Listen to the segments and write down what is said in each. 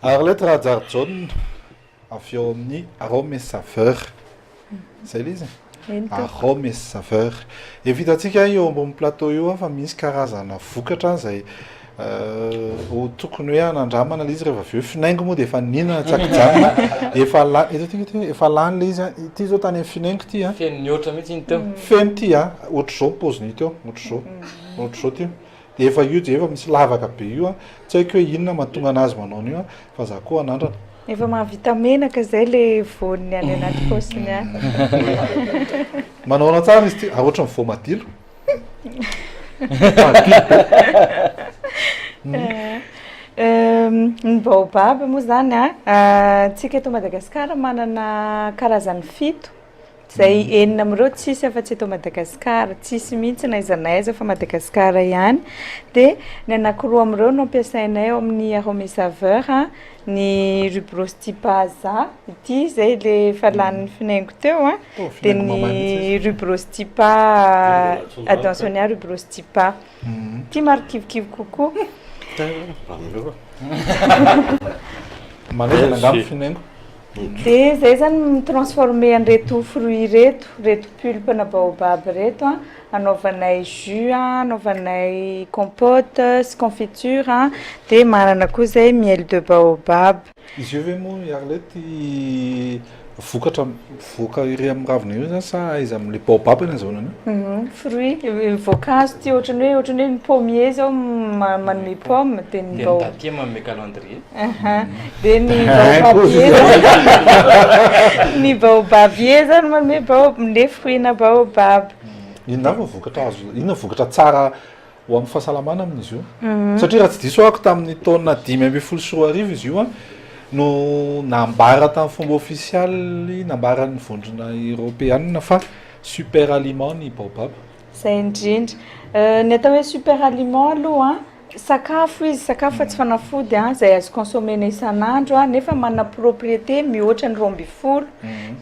Arlette Radjarjon avy eo amin'ny arôme et saveur. Zay ilay izy. Arôme et saveur. Efa hitantsika eo ambony plateau io fa misy karazana vokatra zay ho tokony hoe anandramana ilay izy rehefa avy eo finaingo moa dia efa ninana tsakijanona efa lany ilay izy. Ity zao tany amin'ny finaingo ity a. Feno mihoatra mihitsy iny teo. Feno ity a, ohatr'izao paoziny teo, ohatr'izao ity. Dia efa io dia efa misy lavaka be io a. Tsy haiko hoe inona mahatonga anazy manao an'io a, fa za koa anandrana. Efa mahavita menaka zay le voany any anaty paosiny a. Manao tsara izy ity, ohatra ny voamadilo. Ny baobab moa zany a, tsika eto Madagasikara manana karazany 7. Zay enina amin'ireo tsisy afa-tsy eto Madagasikara, tsisy mihitsy na aiza na aiza fa Madagasikara ihany. Dia ny anankiroa amin'ireo no ampiasainay ao amin'ny arôme et saveur ny rubrostipa ity zay le efa lanin'ny finaingo teo a. Dia ny rubrostipa attentionnaire rubrostipa. Ity marikivokivy kokoa. Manezana angamba finaingo. Dia zay zany mitransforme an'ireto fruit reto pulpe-na baobab reto a, anaovanay jus a, anaovanay compote sy confiture dia manana koa zay miel de baobab. Izy io ve moa Arlette vokatra voaka iry amin'ny ravina io zany sa aiza amin'ilay baobab ny azahoana an'io? Fruit voankazo ty ohatrany hoe ny pommier zao manome pomme dia ny taty manome calendrier. Dia ny baobabier zany manome le fruit-na baobab. Inona fa vokatra azo, inona vokatra tsara ho amin'ny fahasalamana amin'izy io? Satria raha tsy diso ako tamin'ny taona 5-10 izy io a, no nambara tamin'ny fomba ofisialy, nambaran'ny vondrona européenne fa super aliment ny baobab. Zay indrindra. Ny atao hoe super aliment aloha sakafo izy, sakafo fa tsy fanafody zay azo consommer isan'andro nefa manana propriété mihoatra ny 12.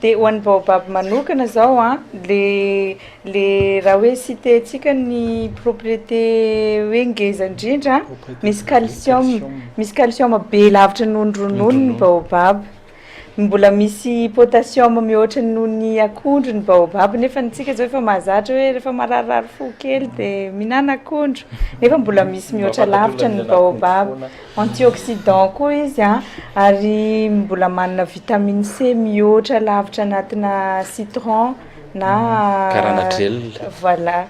Dia ho an'ny baobab manokana zao le raha hoe citentsika ny propriété hoe ngeza indrindra, misy calcium be lavitra noho ny ronono ny baobab. Mbola misy potassium mihoatra noho ny akondro ny baobab, nefa ntsika zao efa mahazatra hoe rehefa mararirary fo kely dia mihinana akondro, nefa mbola misy mihoatra lavitra ny baobab. Antioxydant koa izy ary mbola manana vitamine C mihoatra lavitra anatina citron na karana gel. Voilà.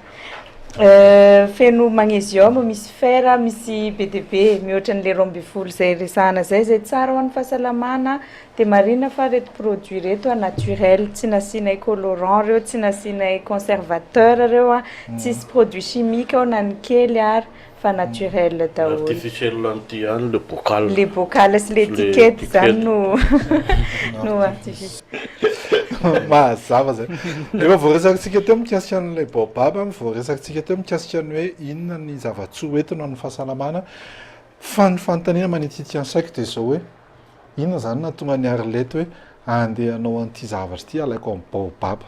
Feno magnesium, misy fer, misy BDB mihoatra n'le 12 zay resahana zay tsara ho an'ny fahasalamana. Dia marina fa reto produit reto naturel, tsy nasinay colorant reo, tsy nasinay conservateur reo, tsisy produit chimique ao na ny kely ary fa naturel daholo. Artificiel anty any le bocal. Le bocal sy l'étiquette zany no artificiel. Mazava zay. Efa voaresakantsika teo mikasika an'ilay baobab, voaresakantsika teo mikasika ny hoe inona ny zava-tsoa entina amin'ny fahasalamana. Fa ny fanontaniana manitity ansaiko dia izao hoe inona zany nahatonga ny Arlette hoe andeha hanao an'ity zavatra ity alaiko amin'ny baobab.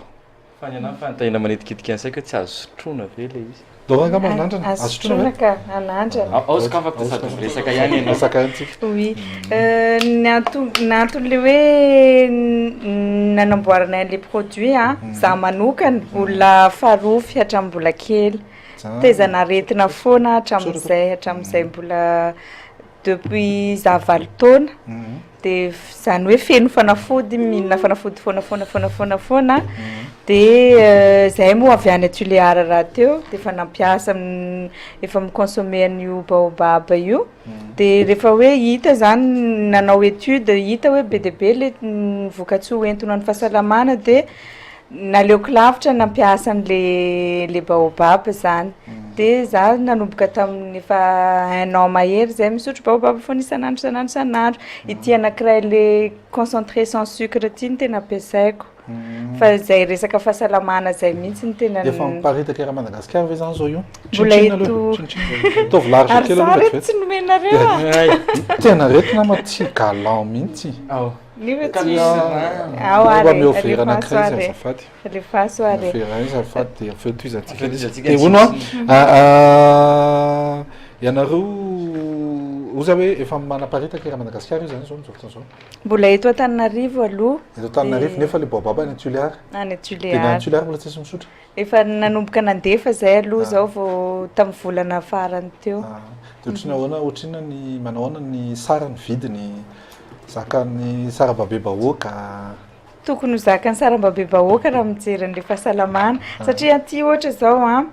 Fa ny anahy fanontaniana manitikitika ansaiko hoe tsy azo sotroina ve ilay izy? Dao angamba anandrana, azo sotroina ka anandrana. Ao ska afaka sady resaka ihany ianao. Resaka antsika. Oui. N'antony hoe nanamboaranay an'ilay produit za manokana olona farofy hatramin'ny mbola kely. Tezana aretina foana hatramin'izay mbola depuis za 20 taona. Dia zany hoe feno fanafody, mihinana fanafody foana. Dia zay moa avy any Tuléar raha teo, dia efa nampiasa efa mikonsome an'io baobab io. Dia rehefa hoe hita zany nanao étude, hita hoe be dia be le vokatsoa entona amin'ny fahasalamana dia naleoko lavitra nampiasa an'le baobab zany. Dia za nanomboka tamin'ny efa 1 an mahery zay misotro baobab foana isan'andro. Ity anankiray le concentré sans sucre ity ny tena ampiasaiko. Fa zay resaka fahasalamana zay mihitsy ny tena. Efa miparitaka era Madagasikara ve zany zao io? Mbola eto. Tovy laritra kely aloha reto tsy nomenareo. Tena retina ma tsy galant mihitsy. Rehefa soare. Dia fetoizantsika izy. Dia hono ianareo ozy hoe efa manaparitaka raha Madagasikara io zany zao mizoto zao mbola eto Antananarivo aloha eto Antananarivo nefa le baobab any Tuléar any tena any Tuléar mbola tsisy misotra efa nanomboka nandefa zay aloha zao vao tamin'ny volana farany teo de ohatrina ny manahoana ny sara ny vidiny zakany sarababe bahoaka tokony ho zakany sarambabe bahoaka raha mijery an'le fahasalamana satria aty ohatra zao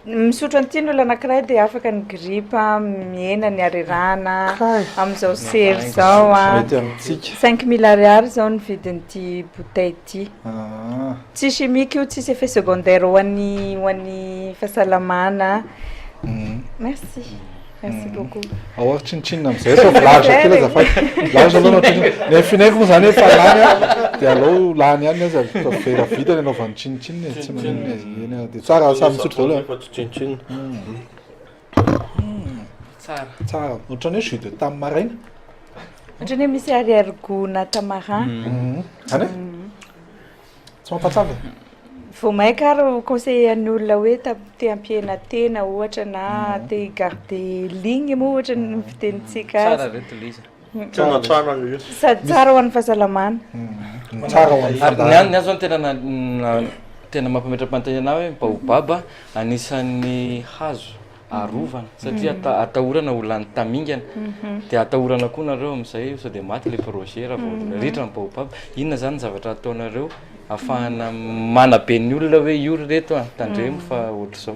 misotro an'ity ny olo anankiray dia afaka ny gripa miena ny arirana amin'izao sery zao 5000 ariary zao ny vidin'ity bouteille ity tsy chimique io tsisy effet secondaire ho an'ny fahasalamana merci beaucoup ahoa tsinitsinina am'izay fa vilage kely azafady vilage aloha ny finaiko moa zany efa lany dia alao lany ihany azy vera vitany anaovany tsinitsinina tsy manina dia tsara samy misotro daholo efa tsy tsinitsinina tsara ohatrany hoe jus de tamarin ohatrany hoe misy arrière-goût-na tamarin any tsy mampatsava vao maika ary conseiller an'ny olona hoe te ampiena tena ohatra na te garder ligne moa ohatra ny fitenitsika tsara reto le izy tena tsara io sady tsara ho an'ny fahasalamana tsara ho an'ny ny azo tena mampametra-pantena hoe baobaba anisan'ny hazo arovana satria atahorana olany tamingana dia atahorana koa nareo amin'izay sao dia maty le projet raha vao ritra ny baobaba inona zany ny zavatra ataonareo afahana manabe ny olona hoe io reto tandremo fa ohatr'izao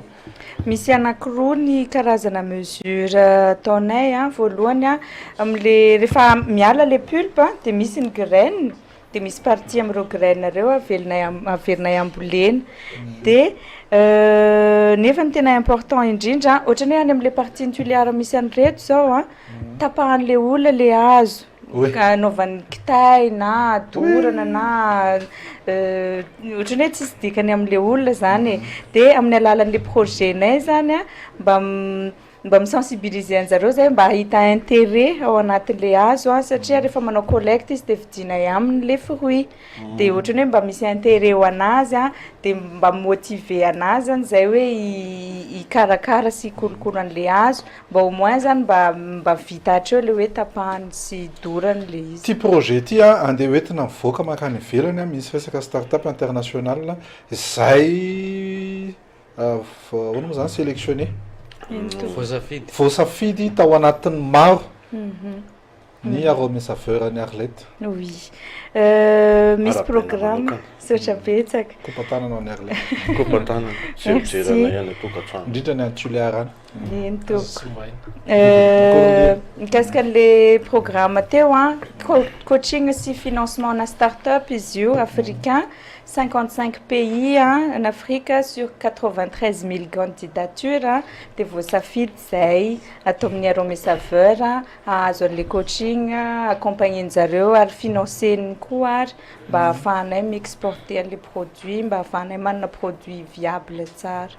misy anankiroa ny karazana mesure ataonay voalohany amin'le rehefa miala le pulpe dia misy ny graine dia misy partie amin'ireo graine ireo averinay ambolena dia nefa ny tena important indrindra ohatrany hoe any amin'le partie ny Tuléar misy an'ireto zao tapahan'le olona le hazo anaovan'ny kitay na dorana na ohatrany hoe tsisy dikany amin'le olona zany dia amin'ny alalan'le projetnay zany mba misensibiliser an'zareo zay mba ahita intérêt ao anatin'le hazo satria rehefa manao collecte izy dia vidinay amin'le fruit dia ohatrany hoe mba misy intérêt ho anazy dia mba motiver anazy zany zay hoe hikarakara sy hikolokolo an'le hazo mba au moins zany mba vita hatreo le hoe tapahany sy dorany le izy ty projet ty andeha hoentina mivoaka makany ivelany misy resaka start-up international zay ono moa zany sélectionné voasafidy tao anatin'ny maro ny arôme saveur ny Arlette oui misy programme sotra betsaka kopatanana ny Arlette kopatanana sy mijerana ihany atokantrano indrindra ny any Tuléar any eny toko mikasika an'le programme teo coaching sy financement na start-up izy io africain 55 pays en Afrique sur 93 000 candidatures dia voasafidy zay atao amin'ny arôme saveur ahazo an'le coaching accompagnen-jareo ary financeny koa ary mba ahafahanay miexporter an'le produit mba ahafahanay manana produit viable tsara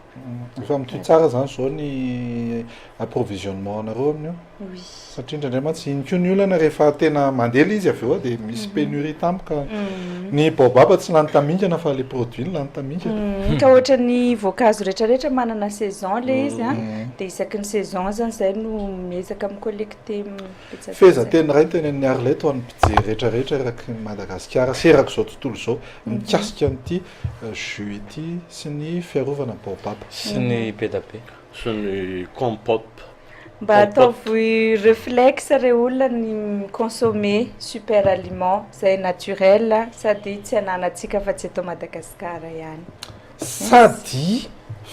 efa mitoy tsara zany zao ny approvisionnement nareo amin'io satria indraindray mantsy iny koa ny olana rehefa tena mandela izy avy eo dia misy pénurie tampoka ny baobaba tsy lany tamingana fa le produit lany tamingana ka ohatra ny voankazo rehetrarehetra manana saison le izy dia isaky ny saison zany zay no miezaka micollecte fezateny ray tena ny Arlette ho an'ny mpijery rehetrarehetra eraky Madagasikara serako zao tontolo zao mikasika an'ity jus ity sy ny fiarovana baobaba sy ny pedabe sy ny compote mba ataovy réflexe re olona ny consommer super aliment zay naturel sady tsy ananatsika fa tsy atao Madagasikara ihany sady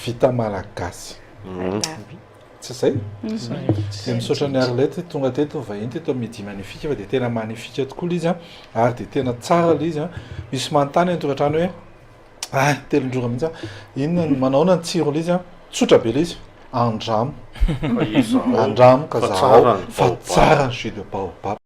vita malagasy tsy zay dia misaotra ny Arlette tonga teto vahiny teto midi magnifique fa dia tena magnifique tokoa izy ary dia tena tsara le izy misy manontany antokatrano hoe telondrora mihitsy inona manaona ny tsiro le izy tsotra be le izy andramo ka zaho fa tsara ny jus de baobab